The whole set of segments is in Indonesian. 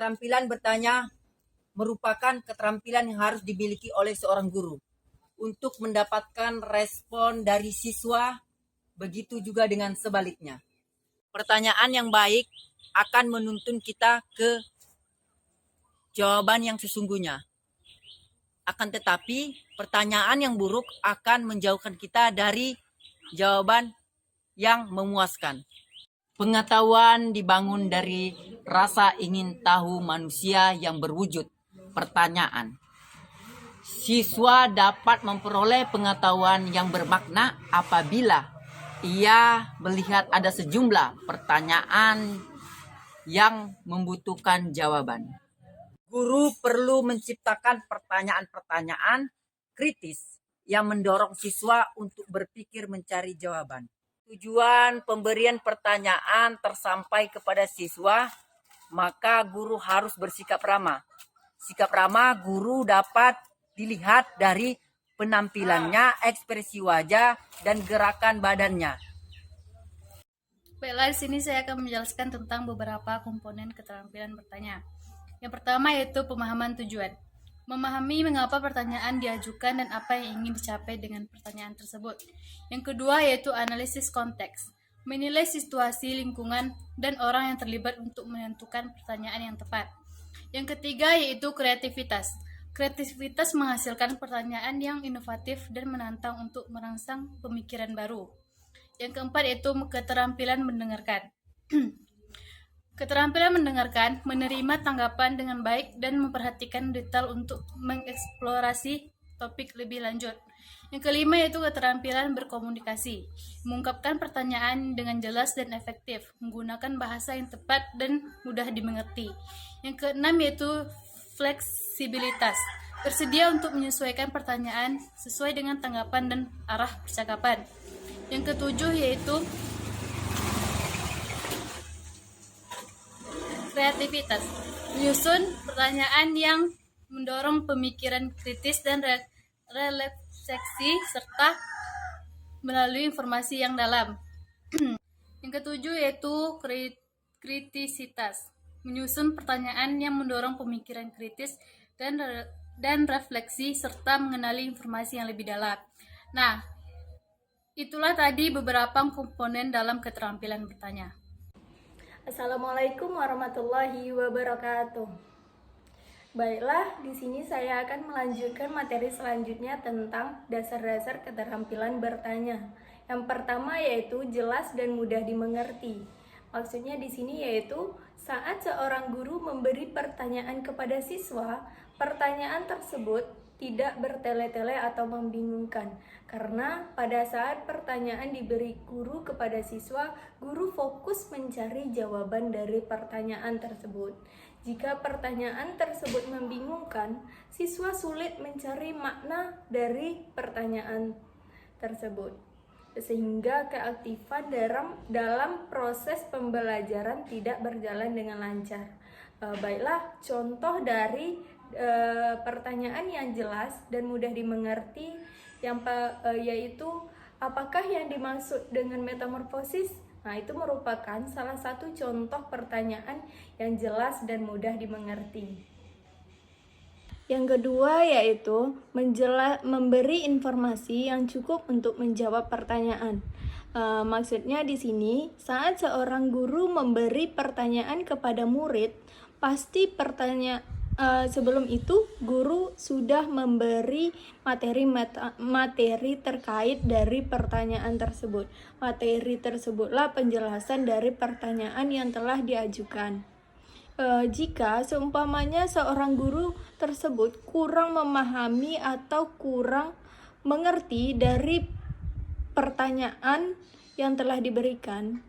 Keterampilan bertanya merupakan keterampilan yang harus dimiliki oleh seorang guru untuk mendapatkan respon dari siswa, begitu juga dengan sebaliknya. Pertanyaan yang baik akan menuntun kita ke jawaban yang sesungguhnya. Akan tetapi, pertanyaan yang buruk akan menjauhkan kita dari jawaban yang memuaskan. Pengetahuan dibangun dari rasa ingin tahu manusia yang berwujud pertanyaan. Siswa dapat memperoleh pengetahuan yang bermakna apabila ia melihat ada sejumlah pertanyaan yang membutuhkan jawaban. Guru perlu menciptakan pertanyaan-pertanyaan kritis yang mendorong siswa untuk berpikir mencari jawaban. Tujuan pemberian pertanyaan tersampai kepada siswa, maka guru harus bersikap ramah. Sikap ramah guru dapat dilihat dari penampilannya, ekspresi wajah, dan gerakan badannya. Baiklah, di sini saya akan menjelaskan tentang beberapa komponen keterampilan bertanya. Yang pertama yaitu pemahaman tujuan. Memahami mengapa pertanyaan diajukan dan apa yang ingin dicapai dengan pertanyaan tersebut. Yang kedua yaitu analisis konteks. Menilai situasi, lingkungan, dan orang yang terlibat untuk menentukan pertanyaan yang tepat. Yang ketiga yaitu kreativitas. Kreativitas menghasilkan pertanyaan yang inovatif dan menantang untuk merangsang pemikiran baru. Yang keempat yaitu keterampilan mendengarkan. Keterampilan mendengarkan, menerima tanggapan dengan baik, dan memperhatikan detail untuk mengeksplorasi topik lebih lanjut. Yang kelima yaitu keterampilan berkomunikasi, mengungkapkan pertanyaan dengan jelas dan efektif, menggunakan bahasa yang tepat dan mudah dimengerti. Yang keenam yaitu fleksibilitas, bersedia untuk menyesuaikan pertanyaan sesuai dengan tanggapan dan arah percakapan. Yang ketujuh yaitu kreativitas, menyusun pertanyaan yang mendorong pemikiran kritis dan refleksi serta melalui informasi yang dalam. Yang ketujuh yaitu kritisitas, menyusun pertanyaan yang mendorong pemikiran kritis dan refleksi serta mengenali informasi yang lebih dalam. Nah, itulah tadi beberapa komponen dalam keterampilan bertanya. Assalamualaikum warahmatullahi wabarakatuh. Baiklah, di sini saya akan melanjutkan materi selanjutnya tentang dasar-dasar keterampilan bertanya. Yang pertama yaitu jelas dan mudah dimengerti. Maksudnya di sini yaitu saat seorang guru memberi pertanyaan kepada siswa, pertanyaan tersebut tidak bertele-tele atau membingungkan. Karena pada saat pertanyaan diberi guru kepada siswa, guru fokus mencari jawaban dari pertanyaan tersebut. Jika pertanyaan tersebut membingungkan, siswa sulit mencari makna dari pertanyaan tersebut, sehingga keaktifan dalam proses pembelajaran tidak berjalan dengan lancar. Baiklah, contoh dari pertanyaan yang jelas dan mudah dimengerti yaitu apakah yang dimaksud dengan metamorfosis? Nah, itu merupakan salah satu contoh pertanyaan yang jelas dan mudah dimengerti. Yang kedua yaitu memberi informasi yang cukup untuk menjawab pertanyaan. Maksudnya di sini saat seorang guru memberi pertanyaan kepada murid, pasti sebelum itu guru sudah memberi materi terkait dari pertanyaan tersebut. Materi tersebutlah penjelasan dari pertanyaan yang telah diajukan. Jika seumpamanya seorang guru tersebut kurang memahami atau kurang mengerti dari pertanyaan yang telah diberikan,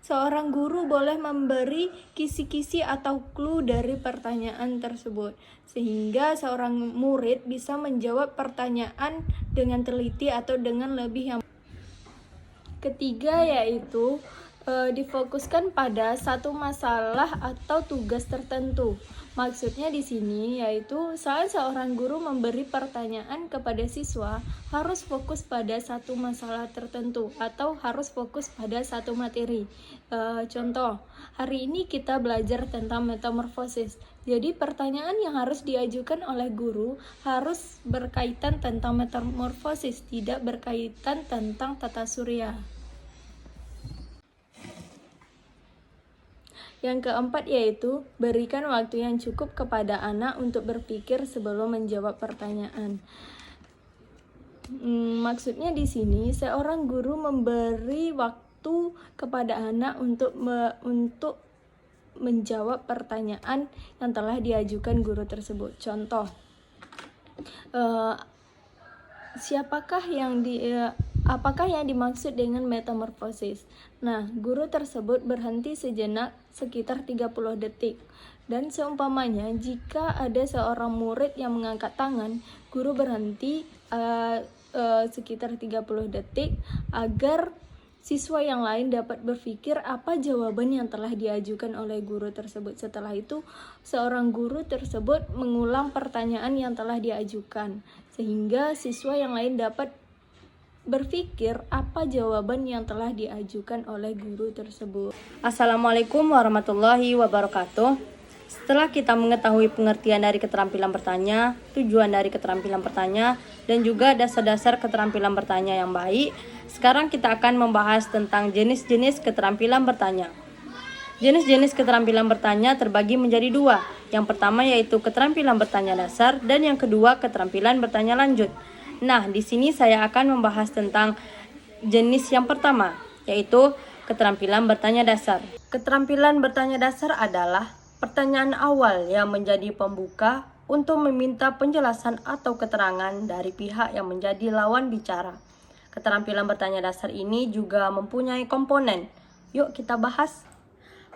seorang guru boleh memberi kisi-kisi atau clue dari pertanyaan tersebut, sehingga seorang murid bisa menjawab pertanyaan dengan teliti atau dengan lebih yang. Ketiga yaitu difokuskan pada satu masalah atau tugas tertentu. Maksudnya di sini yaitu saat seorang guru memberi pertanyaan kepada siswa harus fokus pada satu masalah tertentu atau harus fokus pada satu materi. Contoh, hari ini kita belajar tentang metamorfosis. Jadi pertanyaan yang harus diajukan oleh guru harus berkaitan tentang metamorfosis, tidak berkaitan tentang tata surya. Yang keempat yaitu berikan waktu yang cukup kepada anak untuk berpikir sebelum menjawab pertanyaan. Maksudnya di sini seorang guru memberi waktu kepada anak untuk menjawab pertanyaan yang telah diajukan guru tersebut. Contoh, apakah yang dimaksud dengan metamorfosis? Nah, guru tersebut berhenti sejenak sekitar 30 detik. Dan seumpamanya jika ada seorang murid yang mengangkat tangan, guru berhenti sekitar 30 detik agar siswa yang lain dapat berpikir apa jawaban yang telah diajukan oleh guru tersebut. Setelah itu, seorang guru tersebut mengulang pertanyaan yang telah diajukan, sehingga siswa yang lain dapat berpikir apa jawaban yang telah diajukan oleh guru tersebut. Assalamualaikum warahmatullahi wabarakatuh. Setelah kita mengetahui pengertian dari keterampilan bertanya, tujuan dari keterampilan bertanya, dan juga dasar-dasar keterampilan bertanya yang baik, sekarang kita akan membahas tentang jenis-jenis keterampilan bertanya. Jenis-jenis keterampilan bertanya terbagi menjadi dua. Yang pertama yaitu keterampilan bertanya dasar, dan yang kedua keterampilan bertanya lanjut. Nah, di sini saya akan membahas tentang jenis yang pertama, yaitu keterampilan bertanya dasar. Keterampilan bertanya dasar adalah pertanyaan awal yang menjadi pembuka untuk meminta penjelasan atau keterangan dari pihak yang menjadi lawan bicara. Keterampilan bertanya dasar ini juga mempunyai komponen. Yuk kita bahas.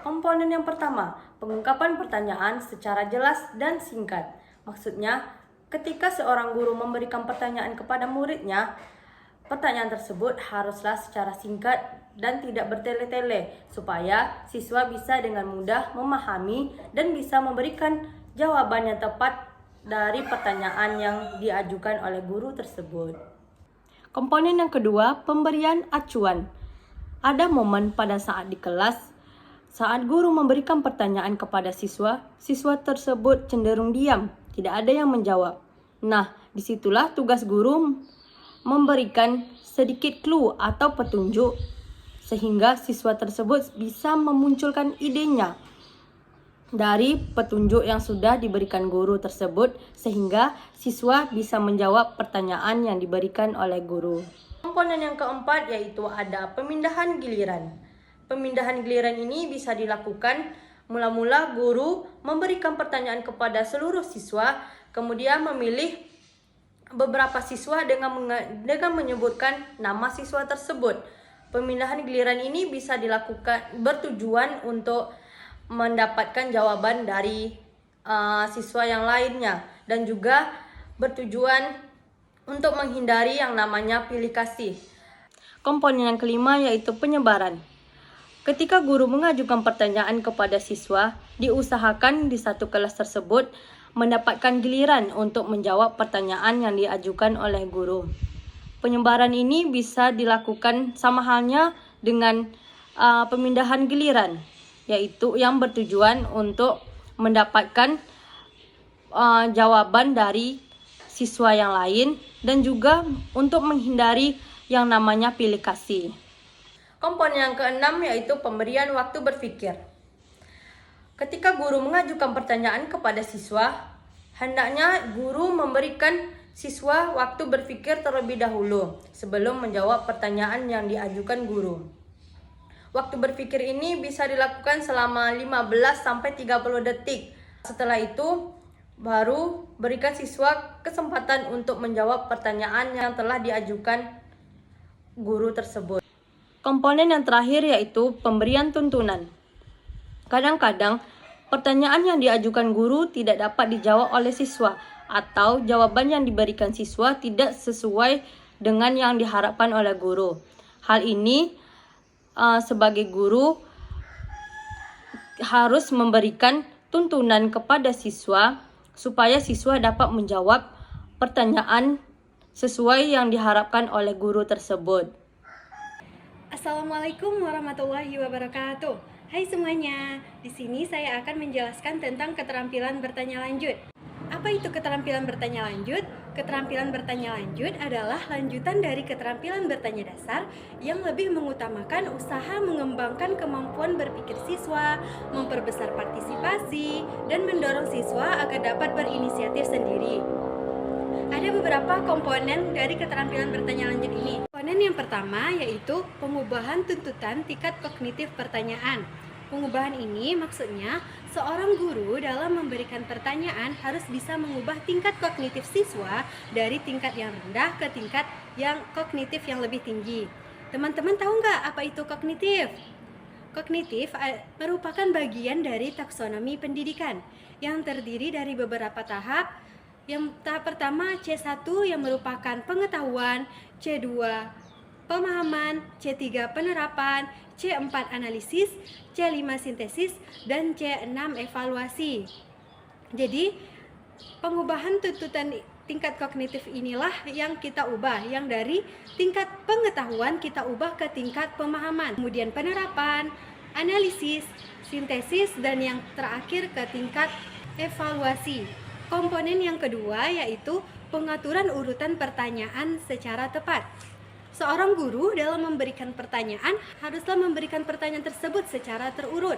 Komponen yang pertama, pengungkapan pertanyaan secara jelas dan singkat. Maksudnya, ketika seorang guru memberikan pertanyaan kepada muridnya, pertanyaan tersebut haruslah secara singkat dan tidak bertele-tele, supaya siswa bisa dengan mudah memahami dan bisa memberikan jawaban yang tepat dari pertanyaan yang diajukan oleh guru tersebut. Komponen yang kedua, pemberian acuan. Ada momen pada saat di kelas, saat guru memberikan pertanyaan kepada siswa, siswa tersebut cenderung diam, tidak ada yang menjawab. Nah, disitulah tugas guru memberikan sedikit clue atau petunjuk sehingga siswa tersebut bisa memunculkan idenya dari petunjuk yang sudah diberikan guru tersebut, sehingga siswa bisa menjawab pertanyaan yang diberikan oleh guru. Komponen yang keempat yaitu ada pemindahan giliran. Pemindahan giliran ini bisa dilakukan mula-mula guru memberikan pertanyaan kepada seluruh siswa, kemudian memilih beberapa siswa dengan menyebutkan nama siswa tersebut. Pemindahan giliran ini bisa dilakukan bertujuan untuk mendapatkan jawaban dari siswa yang lainnya, dan juga bertujuan untuk menghindari yang namanya pilih kasih. Komponen yang kelima yaitu penyebaran. Ketika guru mengajukan pertanyaan kepada siswa, diusahakan di satu kelas tersebut mendapatkan giliran untuk menjawab pertanyaan yang diajukan oleh guru. Penyebaran ini bisa dilakukan sama halnya dengan pemindahan giliran, yaitu yang bertujuan untuk mendapatkan jawaban dari siswa yang lain, dan juga untuk menghindari yang namanya pilih kasih. Komponen yang keenam yaitu pemberian waktu berpikir. Ketika guru mengajukan pertanyaan kepada siswa, hendaknya guru memberikan siswa waktu berpikir terlebih dahulu sebelum menjawab pertanyaan yang diajukan guru. Waktu berpikir ini bisa dilakukan selama 15-30 detik. Setelah itu, baru berikan siswa kesempatan untuk menjawab pertanyaan yang telah diajukan guru tersebut. Komponen yang terakhir yaitu pemberian tuntunan. Kadang-kadang, pertanyaan yang diajukan guru tidak dapat dijawab oleh siswa, atau jawaban yang diberikan siswa tidak sesuai dengan yang diharapkan oleh guru. Hal ini sebagai guru harus memberikan tuntunan kepada siswa supaya siswa dapat menjawab pertanyaan sesuai yang diharapkan oleh guru tersebut. Assalamualaikum warahmatullahi wabarakatuh. Hai semuanya, di sini saya akan menjelaskan tentang keterampilan bertanya lanjut. Apa itu keterampilan bertanya lanjut? Keterampilan bertanya lanjut adalah lanjutan dari keterampilan bertanya dasar yang lebih mengutamakan usaha mengembangkan kemampuan berpikir siswa, memperbesar partisipasi, dan mendorong siswa agar dapat berinisiatif sendiri. Ada beberapa komponen dari keterampilan bertanya lanjut ini. Komponen yang pertama yaitu pengubahan tuntutan tingkat kognitif pertanyaan. Pengubahan ini maksudnya seorang guru dalam memberikan pertanyaan harus bisa mengubah tingkat kognitif siswa dari tingkat yang rendah ke tingkat yang kognitif yang lebih tinggi. Teman-teman tahu nggak apa itu kognitif? Kognitif merupakan bagian dari taksonomi pendidikan yang terdiri dari beberapa tahap. Yang tahap pertama C1 yang merupakan pengetahuan, C2 pemahaman, C3 penerapan, C4 analisis, C5 sintesis, dan C6 evaluasi. Jadi pengubahan tuntutan tingkat kognitif inilah yang kita ubah, yang dari tingkat pengetahuan kita ubah ke tingkat pemahaman, kemudian penerapan, analisis, sintesis, dan yang terakhir ke tingkat evaluasi. Komponen yang kedua yaitu pengaturan urutan pertanyaan secara tepat. Seorang guru dalam memberikan pertanyaan haruslah memberikan pertanyaan tersebut secara terurut.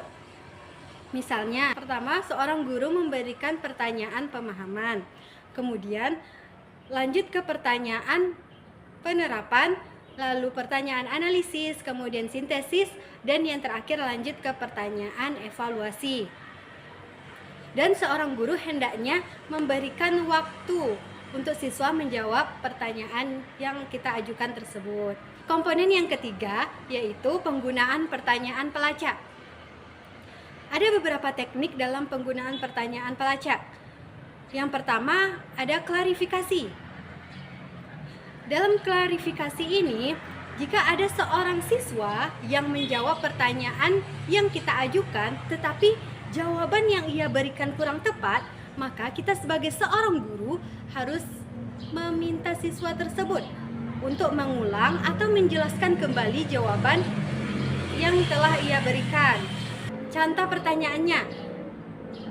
Misalnya, pertama seorang guru memberikan pertanyaan pemahaman, kemudian lanjut ke pertanyaan penerapan, lalu pertanyaan analisis, kemudian sintesis, dan yang terakhir lanjut ke pertanyaan evaluasi. Dan seorang guru hendaknya memberikan waktu untuk siswa menjawab pertanyaan yang kita ajukan tersebut. Komponen yang ketiga yaitu penggunaan pertanyaan pelacak. Ada beberapa teknik dalam penggunaan pertanyaan pelacak. Yang pertama ada klarifikasi. Dalam klarifikasi ini, jika ada seorang siswa yang menjawab pertanyaan yang kita ajukan tetapi jawaban yang ia berikan kurang tepat, maka kita sebagai seorang guru harus meminta siswa tersebut untuk mengulang atau menjelaskan kembali jawaban yang telah ia berikan. Contoh pertanyaannya,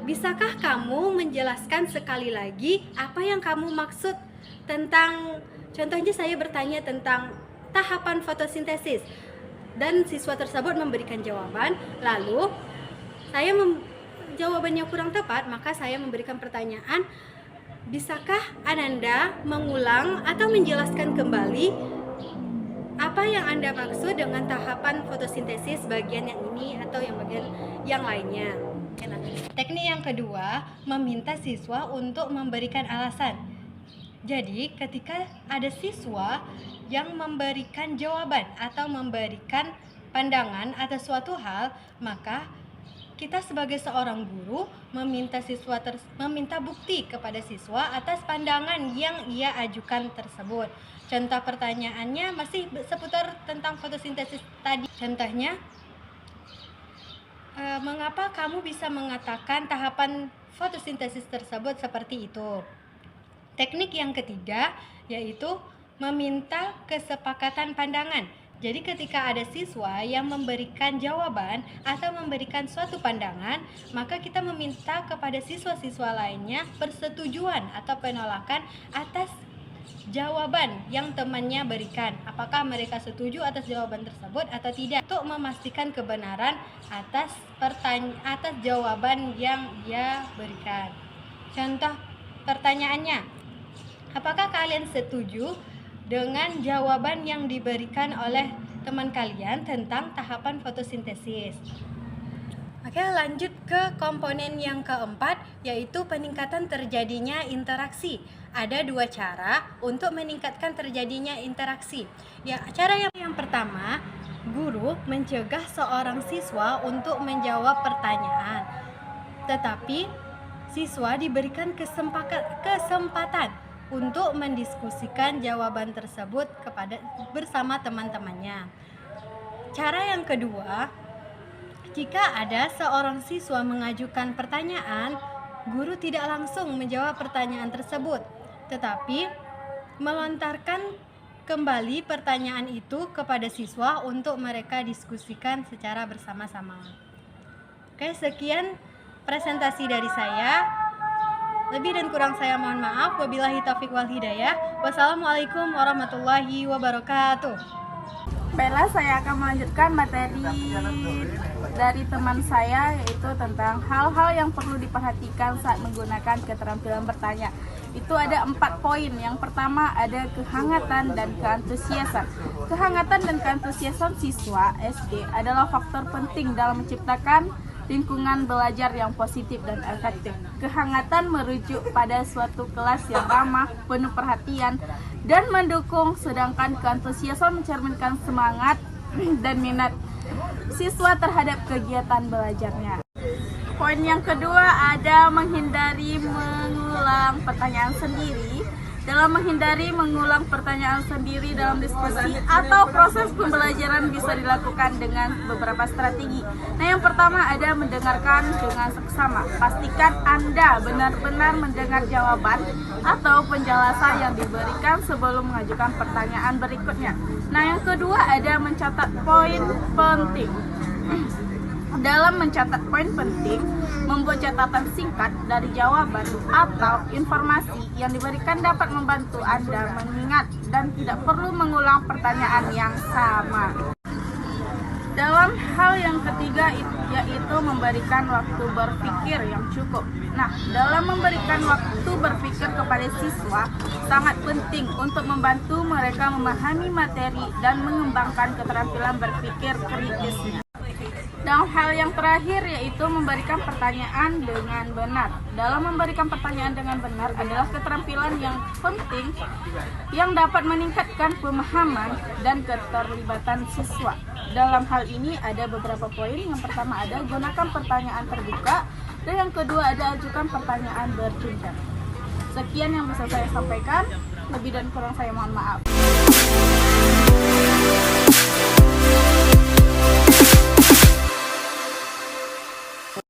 bisakah kamu menjelaskan sekali lagi apa yang kamu maksud tentang, contohnya saya bertanya tentang tahapan fotosintesis dan siswa tersebut memberikan jawaban, lalu saya jawabannya kurang tepat, maka saya memberikan pertanyaan, bisakah Ananda mengulang atau menjelaskan kembali apa yang Anda maksud dengan tahapan fotosintesis bagian yang ini atau yang bagian yang lainnya. Nah, teknik yang kedua, meminta siswa untuk memberikan alasan. Jadi, ketika ada siswa yang memberikan jawaban atau memberikan pandangan atas suatu hal, maka kita sebagai seorang guru meminta bukti kepada siswa atas pandangan yang ia ajukan tersebut. Contoh pertanyaannya masih seputar tentang fotosintesis tadi. Contohnya, mengapa kamu bisa mengatakan tahapan fotosintesis tersebut seperti itu? Teknik yang ketiga yaitu meminta kesepakatan pandangan. Jadi ketika ada siswa yang memberikan jawaban atau memberikan suatu pandangan, maka kita meminta kepada siswa-siswa lainnya persetujuan atau penolakan atas jawaban yang temannya berikan. Apakah mereka setuju atas jawaban tersebut atau tidak, untuk memastikan kebenaran atas jawaban yang ia berikan. Contoh pertanyaannya, apakah kalian setuju dengan jawaban yang diberikan oleh teman kalian tentang tahapan fotosintesis? Oke, lanjut ke komponen yang keempat, yaitu peningkatan terjadinya interaksi. Ada dua cara untuk meningkatkan terjadinya interaksi. Ya, cara yang pertama, guru mencegah seorang siswa untuk menjawab pertanyaan, tetapi siswa diberikan kesempatan untuk mendiskusikan jawaban tersebut bersama teman-temannya. Cara yang kedua, jika ada seorang siswa mengajukan pertanyaan, guru tidak langsung menjawab pertanyaan tersebut, tetapi melontarkan kembali pertanyaan itu kepada siswa untuk mereka diskusikan secara bersama-sama. Oke, sekian presentasi dari saya. Lebih dan kurang saya mohon maaf. Wabillahi taufiq wal hidayah. Wassalamualaikum warahmatullahi wabarakatuh. Baiklah, saya akan melanjutkan materi dari teman saya, yaitu tentang hal-hal yang perlu diperhatikan saat menggunakan keterampilan bertanya. Itu ada 4 poin. Yang pertama ada kehangatan dan keantusiasan. Kehangatan dan keantusiasan siswa SD adalah faktor penting dalam menciptakan lingkungan belajar yang positif dan efektif. Kehangatan merujuk pada suatu kelas yang ramah, penuh perhatian, dan mendukung, sedangkan keantusiasan mencerminkan semangat dan minat siswa terhadap kegiatan belajarnya. Poin yang kedua ada menghindari mengulang pertanyaan sendiri. Dalam menghindari mengulang pertanyaan sendiri dalam diskusi atau proses pembelajaran bisa dilakukan dengan beberapa strategi. Nah, yang pertama ada mendengarkan dengan seksama. Pastikan Anda benar-benar mendengar jawaban atau penjelasan yang diberikan sebelum mengajukan pertanyaan berikutnya. Nah, yang kedua ada mencatat poin penting. Dalam mencatat poin penting, membuat catatan singkat dari jawaban atau informasi yang diberikan dapat membantu Anda mengingat dan tidak perlu mengulang pertanyaan yang sama. Dalam hal yang ketiga yaitu memberikan waktu berpikir yang cukup. Nah, dalam memberikan waktu berpikir kepada siswa sangat penting untuk membantu mereka memahami materi dan mengembangkan keterampilan berpikir kritisnya. Dan hal yang terakhir yaitu memberikan pertanyaan dengan benar. Dalam memberikan pertanyaan dengan benar adalah keterampilan yang penting yang dapat meningkatkan pemahaman dan keterlibatan siswa. Dalam hal ini ada beberapa poin. Yang pertama ada gunakan pertanyaan terbuka, dan yang kedua ada ajukan pertanyaan berjenjang. Sekian yang bisa saya sampaikan. Lebih dan kurang saya mohon maaf.